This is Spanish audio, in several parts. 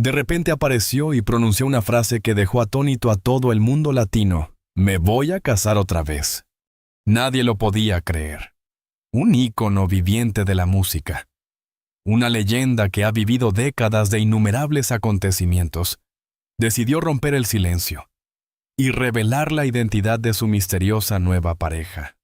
De repente apareció y pronunció una frase que dejó atónito a todo el mundo latino: «Me voy a casar otra vez». Nadie lo podía creer. Un ícono viviente de la música. Una leyenda que ha vivido décadas de innumerables acontecimientos, decidió romper el silencio y revelar la identidad de su misteriosa nueva pareja.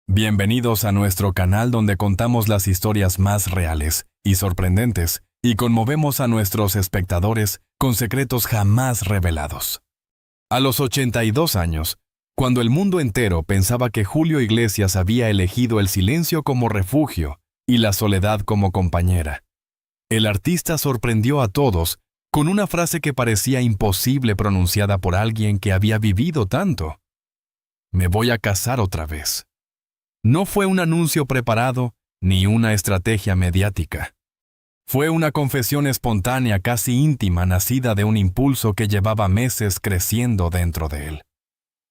Bienvenidos a nuestro canal donde contamos las historias más reales y sorprendentes y conmovemos a nuestros espectadores con secretos jamás revelados. A los 82 años, cuando el mundo entero pensaba que Julio Iglesias había elegido el silencio como refugio y la soledad como compañera, el artista sorprendió a todos con una frase que parecía imposible pronunciada por alguien que había vivido tanto: «Me voy a casar otra vez». No fue un anuncio preparado ni una estrategia mediática. Fue una confesión espontánea, casi íntima, nacida de un impulso que llevaba meses creciendo dentro de él.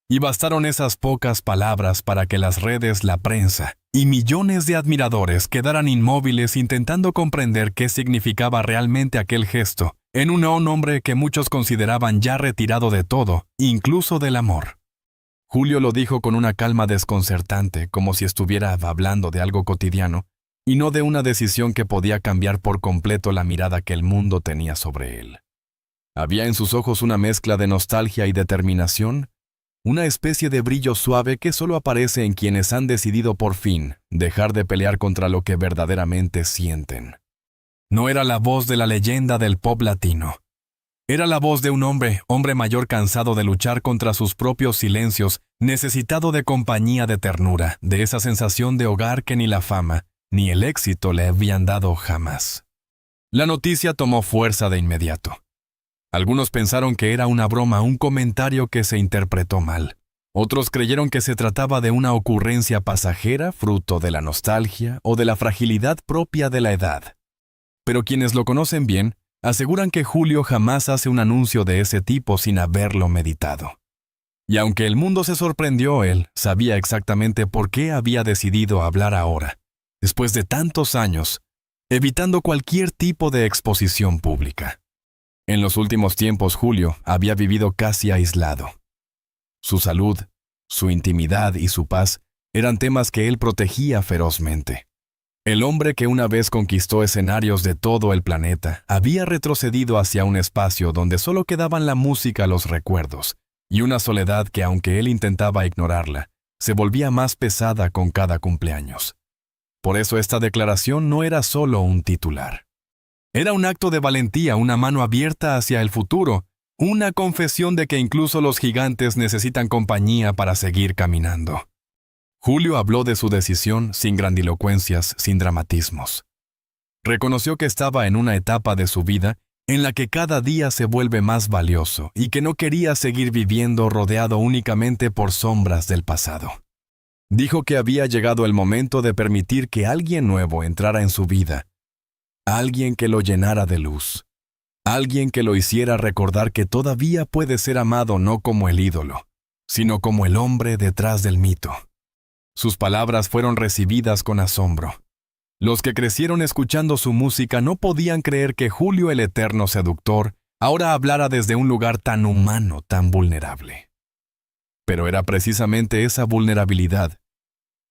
Y bastaron esas pocas palabras para que las redes, la prensa y millones de admiradores quedaran inmóviles intentando comprender qué significaba realmente aquel gesto en un hombre que muchos consideraban ya retirado de todo, incluso del amor. Julio lo dijo con una calma desconcertante, como si estuviera hablando de algo cotidiano y no de una decisión que podía cambiar por completo la mirada que el mundo tenía sobre él. Había en sus ojos una mezcla de nostalgia y determinación, una especie de brillo suave que solo aparece en quienes han decidido por fin dejar de pelear contra lo que verdaderamente sienten. No era la voz de la leyenda del pop latino. Era la voz de un hombre mayor cansado de luchar contra sus propios silencios, necesitado de compañía, de ternura, de esa sensación de hogar que ni la fama ni el éxito le habían dado jamás. La noticia tomó fuerza de inmediato. Algunos pensaron que era una broma, un comentario que se interpretó mal. Otros creyeron que se trataba de una ocurrencia pasajera, fruto de la nostalgia o de la fragilidad propia de la edad. Pero quienes lo conocen bien aseguran que Julio jamás hace un anuncio de ese tipo sin haberlo meditado. Y aunque el mundo se sorprendió, él sabía exactamente por qué había decidido hablar ahora, después de tantos años, evitando cualquier tipo de exposición pública. En los últimos tiempos, Julio había vivido casi aislado. Su salud, su intimidad y su paz eran temas que él protegía ferozmente. El hombre que una vez conquistó escenarios de todo el planeta había retrocedido hacia un espacio donde solo quedaban la música, los recuerdos, y una soledad que, aunque él intentaba ignorarla, se volvía más pesada con cada cumpleaños. Por eso esta declaración no era solo un titular. Era un acto de valentía, una mano abierta hacia el futuro, una confesión de que incluso los gigantes necesitan compañía para seguir caminando. Julio habló de su decisión sin grandilocuencias, sin dramatismos. Reconoció que estaba en una etapa de su vida en la que cada día se vuelve más valioso y que no quería seguir viviendo rodeado únicamente por sombras del pasado. Dijo que había llegado el momento de permitir que alguien nuevo entrara en su vida, alguien que lo llenara de luz, alguien que lo hiciera recordar que todavía puede ser amado no como el ídolo, sino como el hombre detrás del mito. Sus palabras fueron recibidas con asombro. Los que crecieron escuchando su música no podían creer que Julio, el eterno seductor, ahora hablara desde un lugar tan humano, tan vulnerable. Pero era precisamente esa vulnerabilidad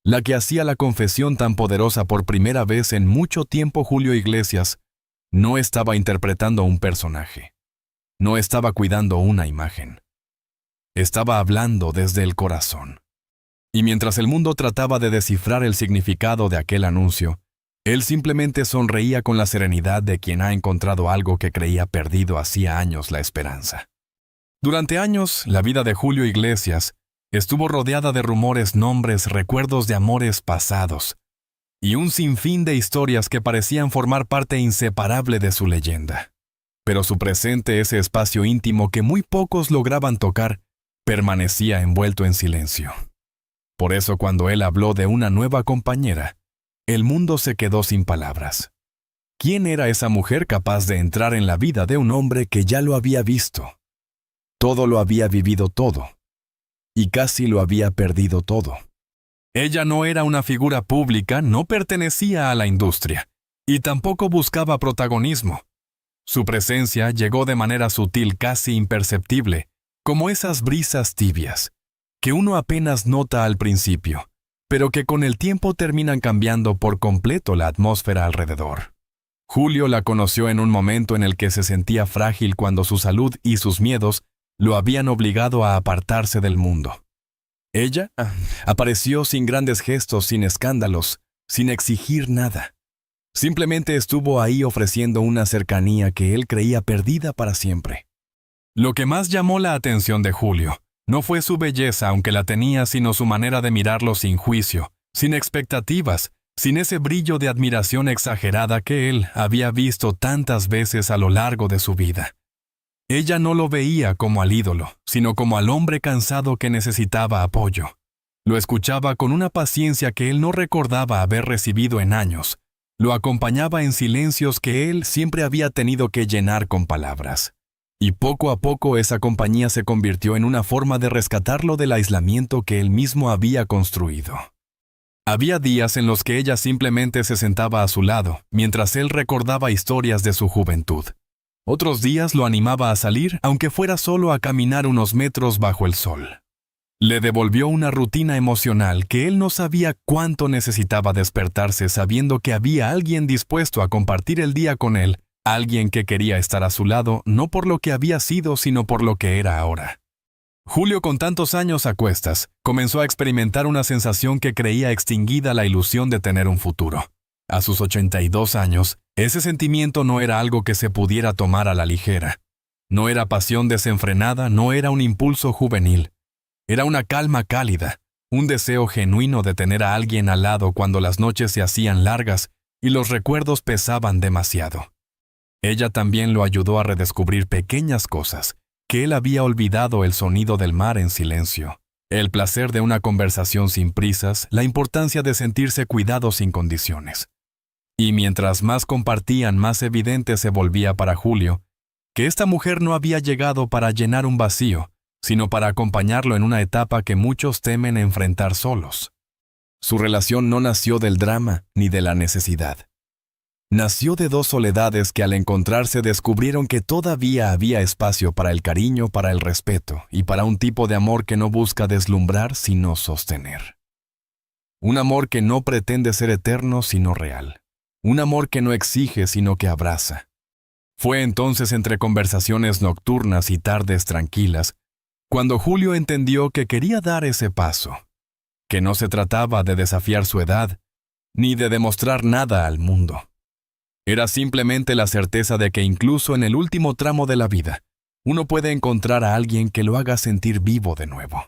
la que hacía la confesión tan poderosa. Por primera vez en mucho tiempo, Julio Iglesias no estaba interpretando un personaje, no estaba cuidando una imagen. Estaba hablando desde el corazón. Y mientras el mundo trataba de descifrar el significado de aquel anuncio, él simplemente sonreía con la serenidad de quien ha encontrado algo que creía perdido hacía años: la esperanza. Durante años, la vida de Julio Iglesias estuvo rodeada de rumores, nombres, recuerdos de amores pasados y un sinfín de historias que parecían formar parte inseparable de su leyenda. Pero su presente, ese espacio íntimo que muy pocos lograban tocar, permanecía envuelto en silencio. Por eso, cuando él habló de una nueva compañera, el mundo se quedó sin palabras. ¿Quién era esa mujer capaz de entrar en la vida de un hombre que ya lo había visto? Todo lo había vivido todo. Y casi lo había perdido todo. Ella no era una figura pública, no pertenecía a la industria, y tampoco buscaba protagonismo. Su presencia llegó de manera sutil, casi imperceptible, como esas brisas tibias, que uno apenas nota al principio, pero que con el tiempo terminan cambiando por completo la atmósfera alrededor. Julio la conoció en un momento en el que se sentía frágil cuando su salud y sus miedos lo habían obligado a apartarse del mundo. Ella apareció sin grandes gestos, sin escándalos, sin exigir nada. Simplemente estuvo ahí ofreciendo una cercanía que él creía perdida para siempre. Lo que más llamó la atención de Julio no fue su belleza, aunque la tenía, sino su manera de mirarlo sin juicio, sin expectativas, sin ese brillo de admiración exagerada que él había visto tantas veces a lo largo de su vida. Ella no lo veía como al ídolo, sino como al hombre cansado que necesitaba apoyo. Lo escuchaba con una paciencia que él no recordaba haber recibido en años. Lo acompañaba en silencios que él siempre había tenido que llenar con palabras. Y poco a poco esa compañía se convirtió en una forma de rescatarlo del aislamiento que él mismo había construido. Había días en los que ella simplemente se sentaba a su lado, mientras él recordaba historias de su juventud. Otros días lo animaba a salir, aunque fuera solo a caminar unos metros bajo el sol. Le devolvió una rutina emocional que él no sabía cuánto necesitaba despertarse sabiendo que había alguien dispuesto a compartir el día con él, alguien que quería estar a su lado no por lo que había sido, sino por lo que era ahora. Julio, con tantos años a cuestas, comenzó a experimentar una sensación que creía extinguida la ilusión de tener un futuro. A sus 82 años, ese sentimiento no era algo que se pudiera tomar a la ligera. No era pasión desenfrenada, no era un impulso juvenil. Era una calma cálida, un deseo genuino de tener a alguien al lado cuando las noches se hacían largas y los recuerdos pesaban demasiado. Ella también lo ayudó a redescubrir pequeñas cosas, que él había olvidado: el sonido del mar en silencio, el placer de una conversación sin prisas, la importancia de sentirse cuidado sin condiciones. Y mientras más compartían, más evidente se volvía para Julio que esta mujer no había llegado para llenar un vacío, sino para acompañarlo en una etapa que muchos temen enfrentar solos. Su relación no nació del drama ni de la necesidad. Nació de dos soledades que al encontrarse descubrieron que todavía había espacio para el cariño, para el respeto y para un tipo de amor que no busca deslumbrar sino sostener. Un amor que no pretende ser eterno sino real. Un amor que no exige sino que abraza. Fue entonces, entre conversaciones nocturnas y tardes tranquilas, cuando Julio entendió que quería dar ese paso, que no se trataba de desafiar su edad, ni de demostrar nada al mundo. Era simplemente la certeza de que incluso en el último tramo de la vida, uno puede encontrar a alguien que lo haga sentir vivo de nuevo.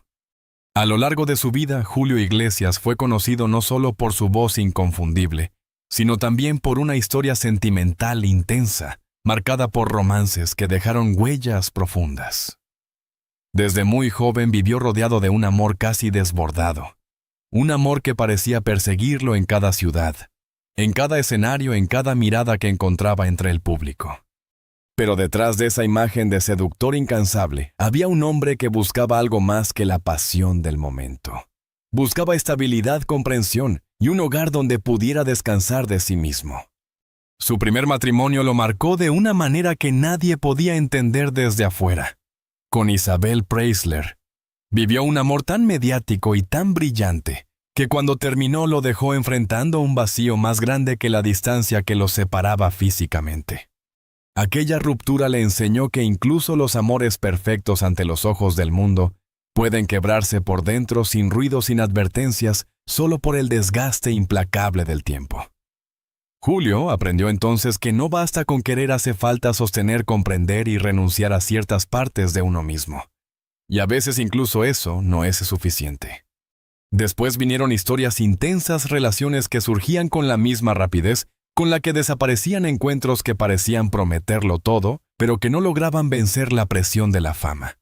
A lo largo de su vida, Julio Iglesias fue conocido no solo por su voz inconfundible, sino también por una historia sentimental intensa, marcada por romances que dejaron huellas profundas. Desde muy joven vivió rodeado de un amor casi desbordado, un amor que parecía perseguirlo en cada ciudad, en cada escenario, en cada mirada que encontraba entre el público. Pero detrás de esa imagen de seductor incansable, había un hombre que buscaba algo más que la pasión del momento. Buscaba estabilidad, comprensión y un hogar donde pudiera descansar de sí mismo. Su primer matrimonio lo marcó de una manera que nadie podía entender desde afuera. Con Isabel Preisler, vivió un amor tan mediático y tan brillante que cuando terminó lo dejó enfrentando un vacío más grande que la distancia que los separaba físicamente. Aquella ruptura le enseñó que incluso los amores perfectos ante los ojos del mundo pueden quebrarse por dentro sin ruido, sin advertencias, solo por el desgaste implacable del tiempo. Julio aprendió entonces que no basta con querer, hace falta sostener, comprender y renunciar a ciertas partes de uno mismo. Y a veces incluso eso no es suficiente. Después vinieron historias intensas, relaciones que surgían con la misma rapidez, con la que desaparecían encuentros que parecían prometerlo todo, pero que no lograban vencer la presión de la fama.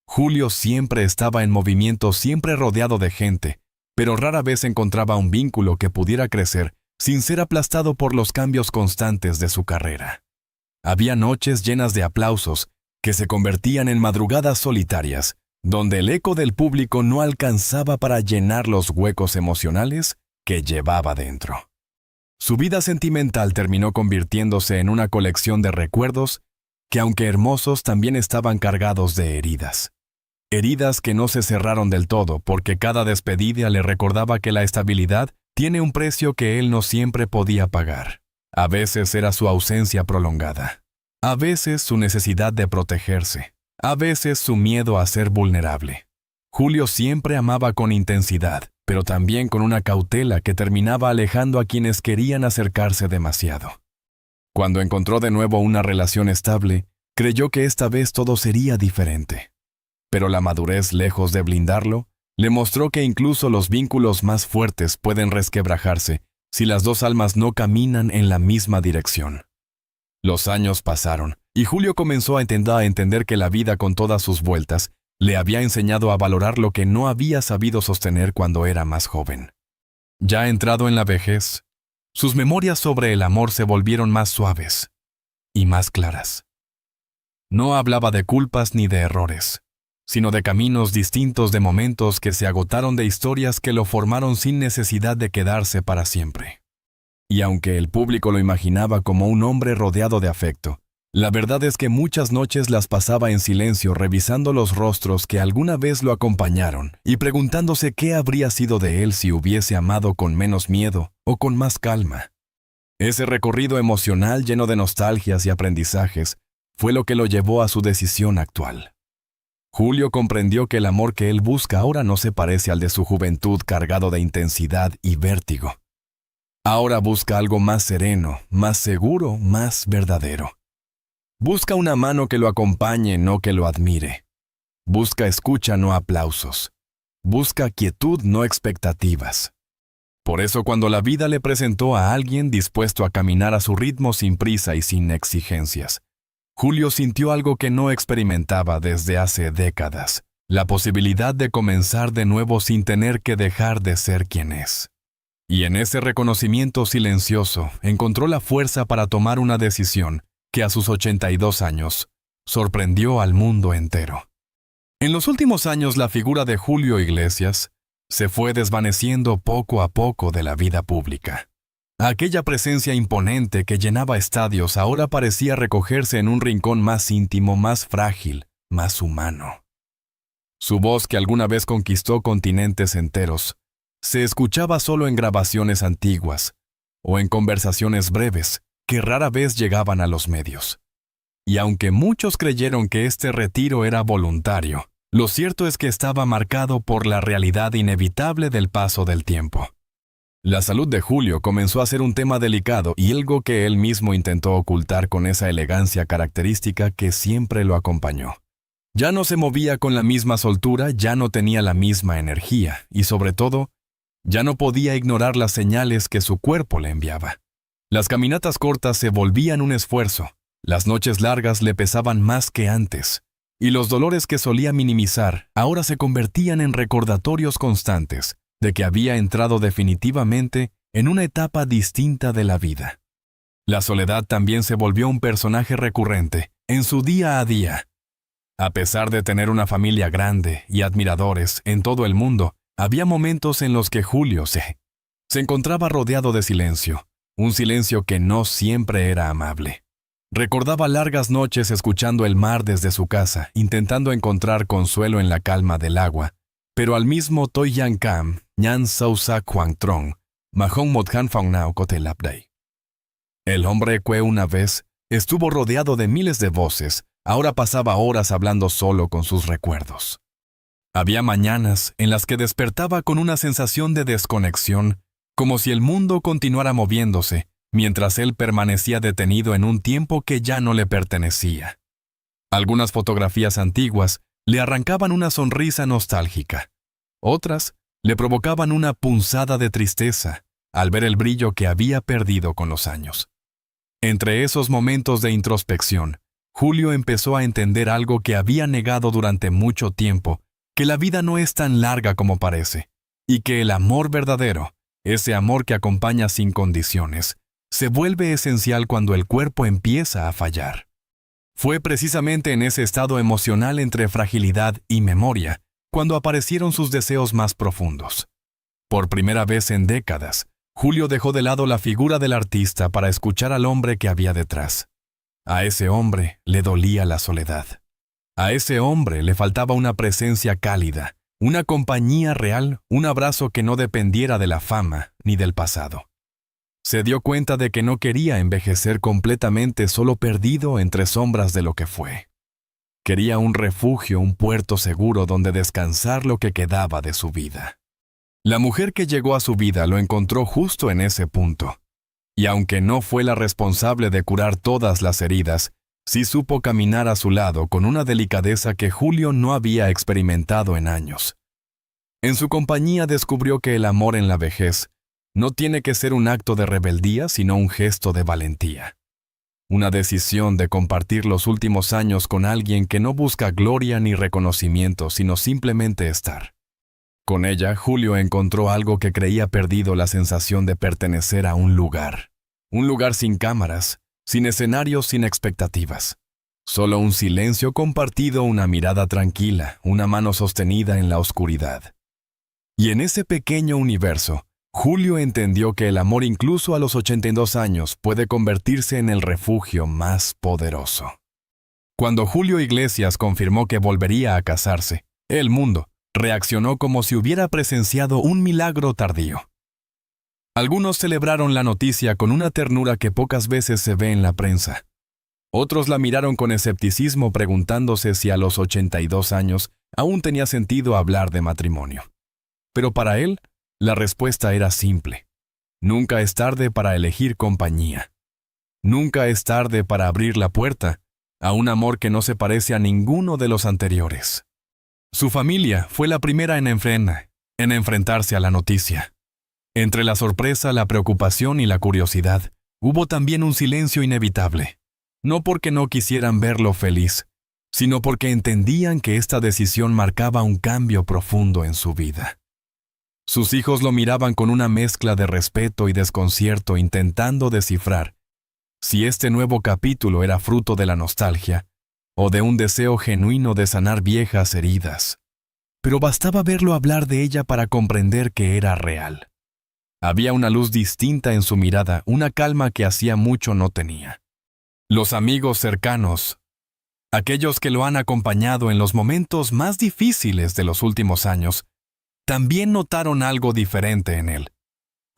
Julio siempre estaba en movimiento, siempre rodeado de gente, pero rara vez encontraba un vínculo que pudiera crecer sin ser aplastado por los cambios constantes de su carrera. Había noches llenas de aplausos que se convertían en madrugadas solitarias, donde el eco del público no alcanzaba para llenar los huecos emocionales que llevaba dentro. Su vida sentimental terminó convirtiéndose en una colección de recuerdos que, aunque hermosos, también estaban cargados de heridas. Heridas que no se cerraron del todo porque cada despedida le recordaba que la estabilidad tiene un precio que él no siempre podía pagar. A veces era su ausencia prolongada. A veces su necesidad de protegerse. A veces su miedo a ser vulnerable. Julio siempre amaba con intensidad, pero también con una cautela que terminaba alejando a quienes querían acercarse demasiado. Cuando encontró de nuevo una relación estable, creyó que esta vez todo sería diferente. Pero la madurez, lejos de blindarlo, le mostró que incluso los vínculos más fuertes pueden resquebrajarse si las dos almas no caminan en la misma dirección. Los años pasaron, y Julio comenzó a entender que la vida con todas sus vueltas le había enseñado a valorar lo que no había sabido sostener cuando era más joven. Ya entrado en la vejez, sus memorias sobre el amor se volvieron más suaves y más claras. No hablaba de culpas ni de errores, sino de caminos distintos, de momentos que se agotaron, de historias que lo formaron sin necesidad de quedarse para siempre. Y aunque el público lo imaginaba como un hombre rodeado de afecto, la verdad es que muchas noches las pasaba en silencio revisando los rostros que alguna vez lo acompañaron y preguntándose qué habría sido de él si hubiese amado con menos miedo o con más calma. Ese recorrido emocional lleno de nostalgias y aprendizajes fue lo que lo llevó a su decisión actual. Julio comprendió que el amor que él busca ahora no se parece al de su juventud cargado de intensidad y vértigo. Ahora busca algo más sereno, más seguro, más verdadero. Busca una mano que lo acompañe, no que lo admire. Busca escucha, no aplausos. Busca quietud, no expectativas. Por eso cuando la vida le presentó a alguien dispuesto a caminar a su ritmo sin prisa y sin exigencias, Julio sintió algo que no experimentaba desde hace décadas, la posibilidad de comenzar de nuevo sin tener que dejar de ser quien es. Y en ese reconocimiento silencioso encontró la fuerza para tomar una decisión que a sus 82 años sorprendió al mundo entero. En los últimos años la figura de Julio Iglesias se fue desvaneciendo poco a poco de la vida pública. Aquella presencia imponente que llenaba estadios ahora parecía recogerse en un rincón más íntimo, más frágil, más humano. Su voz, que alguna vez conquistó continentes enteros, se escuchaba solo en grabaciones antiguas o en conversaciones breves que rara vez llegaban a los medios. Y aunque muchos creyeron que este retiro era voluntario, lo cierto es que estaba marcado por la realidad inevitable del paso del tiempo. La salud de Julio comenzó a ser un tema delicado y algo que él mismo intentó ocultar con esa elegancia característica que siempre lo acompañó. Ya no se movía con la misma soltura, ya no tenía la misma energía y, sobre todo, ya no podía ignorar las señales que su cuerpo le enviaba. Las caminatas cortas se volvían un esfuerzo, las noches largas le pesaban más que antes, y los dolores que solía minimizar ahora se convertían en recordatorios constantes de que había entrado definitivamente en una etapa distinta de la vida. La soledad también se volvió un personaje recurrente en su día a día. A pesar de tener una familia grande y admiradores en todo el mundo, había momentos en los que Julio se encontraba rodeado de silencio, un silencio que no siempre era amable. Recordaba largas noches escuchando el mar desde su casa, intentando encontrar consuelo en la calma del agua, pero al mismo Toy Yang Kam, Nyan Sausa Quang Trong, Mahong Mothan Faunao Kotelapday. El hombre que una vez estuvo rodeado de miles de voces, ahora pasaba horas hablando solo con sus recuerdos. Había mañanas en las que despertaba con una sensación de desconexión, como si el mundo continuara moviéndose, mientras él permanecía detenido en un tiempo que ya no le pertenecía. Algunas fotografías antiguas le arrancaban una sonrisa nostálgica. Otras le provocaban una punzada de tristeza al ver el brillo que había perdido con los años. Entre esos momentos de introspección, Julio empezó a entender algo que había negado durante mucho tiempo, que la vida no es tan larga como parece, y que el amor verdadero, ese amor que acompaña sin condiciones, se vuelve esencial cuando el cuerpo empieza a fallar. Fue precisamente en ese estado emocional entre fragilidad y memoria cuando aparecieron sus deseos más profundos. Por primera vez en décadas, Julio dejó de lado la figura del artista para escuchar al hombre que había detrás. A ese hombre le dolía la soledad. A ese hombre le faltaba una presencia cálida, una compañía real, un abrazo que no dependiera de la fama ni del pasado. Se dio cuenta de que no quería envejecer completamente solo perdido entre sombras de lo que fue. Quería un refugio, un puerto seguro donde descansar lo que quedaba de su vida. La mujer que llegó a su vida lo encontró justo en ese punto. Y aunque no fue la responsable de curar todas las heridas, sí supo caminar a su lado con una delicadeza que Julio no había experimentado en años. En su compañía descubrió que el amor en la vejez no tiene que ser un acto de rebeldía, sino un gesto de valentía. Una decisión de compartir los últimos años con alguien que no busca gloria ni reconocimiento, sino simplemente estar. Con ella, Julio encontró algo que creía perdido: la sensación de pertenecer a un lugar. Un lugar sin cámaras, sin escenarios, sin expectativas. Solo un silencio compartido, una mirada tranquila, una mano sostenida en la oscuridad. Y en ese pequeño universo, Julio entendió que el amor incluso a los 82 años puede convertirse en el refugio más poderoso. Cuando Julio Iglesias confirmó que volvería a casarse, el mundo reaccionó como si hubiera presenciado un milagro tardío. Algunos celebraron la noticia con una ternura que pocas veces se ve en la prensa. Otros la miraron con escepticismo, preguntándose si a los 82 años aún tenía sentido hablar de matrimonio. Pero para él, la respuesta era simple. Nunca es tarde para elegir compañía. Nunca es tarde para abrir la puerta a un amor que no se parece a ninguno de los anteriores. Su familia fue la primera en enfrentarse a la noticia. Entre la sorpresa, la preocupación y la curiosidad, hubo también un silencio inevitable. No porque no quisieran verlo feliz, sino porque entendían que esta decisión marcaba un cambio profundo en su vida. Sus hijos lo miraban con una mezcla de respeto y desconcierto, intentando descifrar si este nuevo capítulo era fruto de la nostalgia o de un deseo genuino de sanar viejas heridas. Pero bastaba verlo hablar de ella para comprender que era real. Había una luz distinta en su mirada, una calma que hacía mucho no tenía. Los amigos cercanos, aquellos que lo han acompañado en los momentos más difíciles de los últimos años, también notaron algo diferente en él.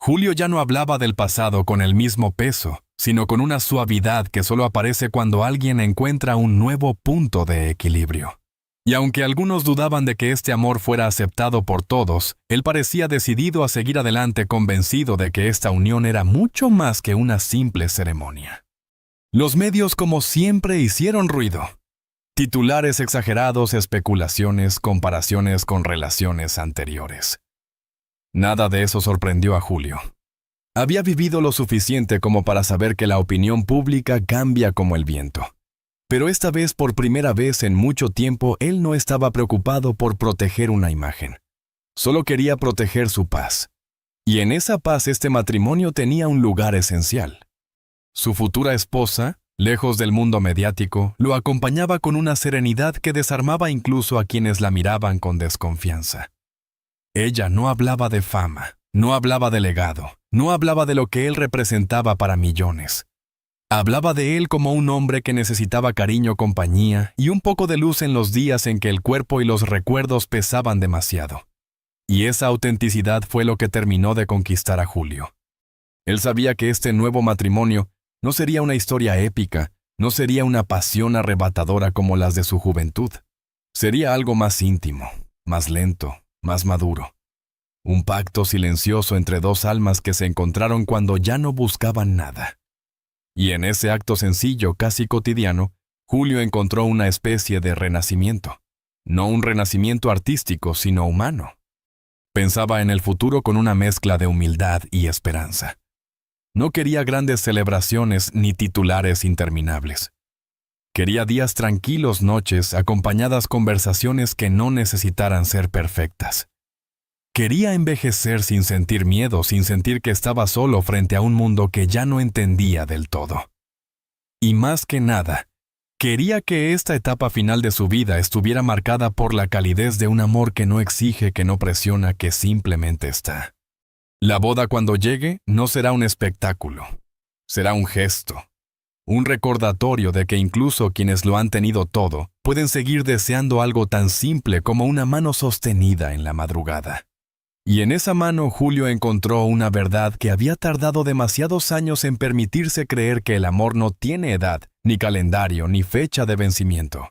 Julio ya no hablaba del pasado con el mismo peso, sino con una suavidad que solo aparece cuando alguien encuentra un nuevo punto de equilibrio. Y aunque algunos dudaban de que este amor fuera aceptado por todos, él parecía decidido a seguir adelante, convencido de que esta unión era mucho más que una simple ceremonia. Los medios, como siempre, hicieron ruido. Titulares exagerados, especulaciones, comparaciones con relaciones anteriores. Nada de eso sorprendió a Julio. Había vivido lo suficiente como para saber que la opinión pública cambia como el viento. Pero esta vez, por primera vez en mucho tiempo, él no estaba preocupado por proteger una imagen. Solo quería proteger su paz. Y en esa paz este matrimonio tenía un lugar esencial. Su futura esposa, lejos del mundo mediático, lo acompañaba con una serenidad que desarmaba incluso a quienes la miraban con desconfianza. Ella no hablaba de fama, no hablaba de legado, no hablaba de lo que él representaba para millones. Hablaba de él como un hombre que necesitaba cariño, compañía y un poco de luz en los días en que el cuerpo y los recuerdos pesaban demasiado. Y esa autenticidad fue lo que terminó de conquistar a Julio. Él sabía que este nuevo matrimonio no sería una historia épica, no sería una pasión arrebatadora como las de su juventud. Sería algo más íntimo, más lento, más maduro. Un pacto silencioso entre dos almas que se encontraron cuando ya no buscaban nada. Y en ese acto sencillo, casi cotidiano, Julio encontró una especie de renacimiento. No un renacimiento artístico, sino humano. Pensaba en el futuro con una mezcla de humildad y esperanza. No quería grandes celebraciones ni titulares interminables. Quería días tranquilos, noches, acompañadas conversaciones que no necesitaran ser perfectas. Quería envejecer sin sentir miedo, sin sentir que estaba solo frente a un mundo que ya no entendía del todo. Y más que nada, quería que esta etapa final de su vida estuviera marcada por la calidez de un amor que no exige, que no presiona, que simplemente está. La boda cuando llegue no será un espectáculo, será un gesto, un recordatorio de que incluso quienes lo han tenido todo pueden seguir deseando algo tan simple como una mano sostenida en la madrugada. Y en esa mano Julio encontró una verdad que había tardado demasiados años en permitirse creer que el amor no tiene edad, ni calendario, ni fecha de vencimiento.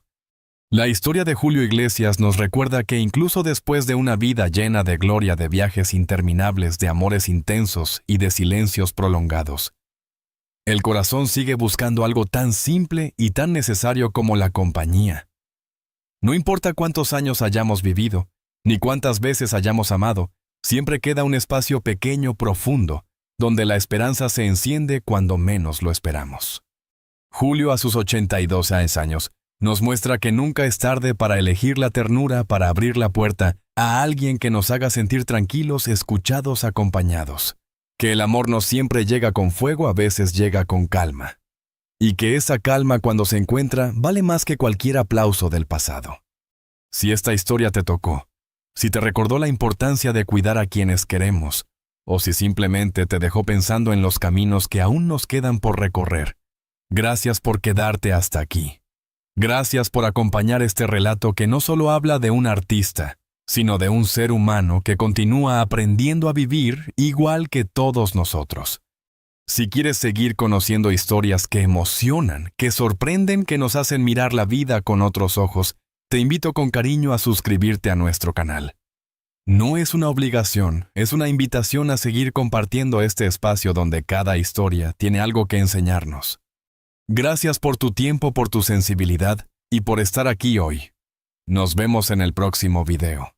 La historia de Julio Iglesias nos recuerda que incluso después de una vida llena de gloria, de viajes interminables, de amores intensos y de silencios prolongados, el corazón sigue buscando algo tan simple y tan necesario como la compañía. No importa cuántos años hayamos vivido, ni cuántas veces hayamos amado, siempre queda un espacio pequeño, profundo, donde la esperanza se enciende cuando menos lo esperamos. Julio, a sus 82 años, nos muestra que nunca es tarde para elegir la ternura, para abrir la puerta a alguien que nos haga sentir tranquilos, escuchados, acompañados. Que el amor no siempre llega con fuego, a veces llega con calma. Y que esa calma, cuando se encuentra, vale más que cualquier aplauso del pasado. Si esta historia te tocó, si te recordó la importancia de cuidar a quienes queremos, o si simplemente te dejó pensando en los caminos que aún nos quedan por recorrer, gracias por quedarte hasta aquí. Gracias por acompañar este relato que no solo habla de un artista, sino de un ser humano que continúa aprendiendo a vivir igual que todos nosotros. Si quieres seguir conociendo historias que emocionan, que sorprenden, que nos hacen mirar la vida con otros ojos, te invito con cariño a suscribirte a nuestro canal. No es una obligación, es una invitación a seguir compartiendo este espacio donde cada historia tiene algo que enseñarnos. Gracias por tu tiempo, por tu sensibilidad y por estar aquí hoy. Nos vemos en el próximo video.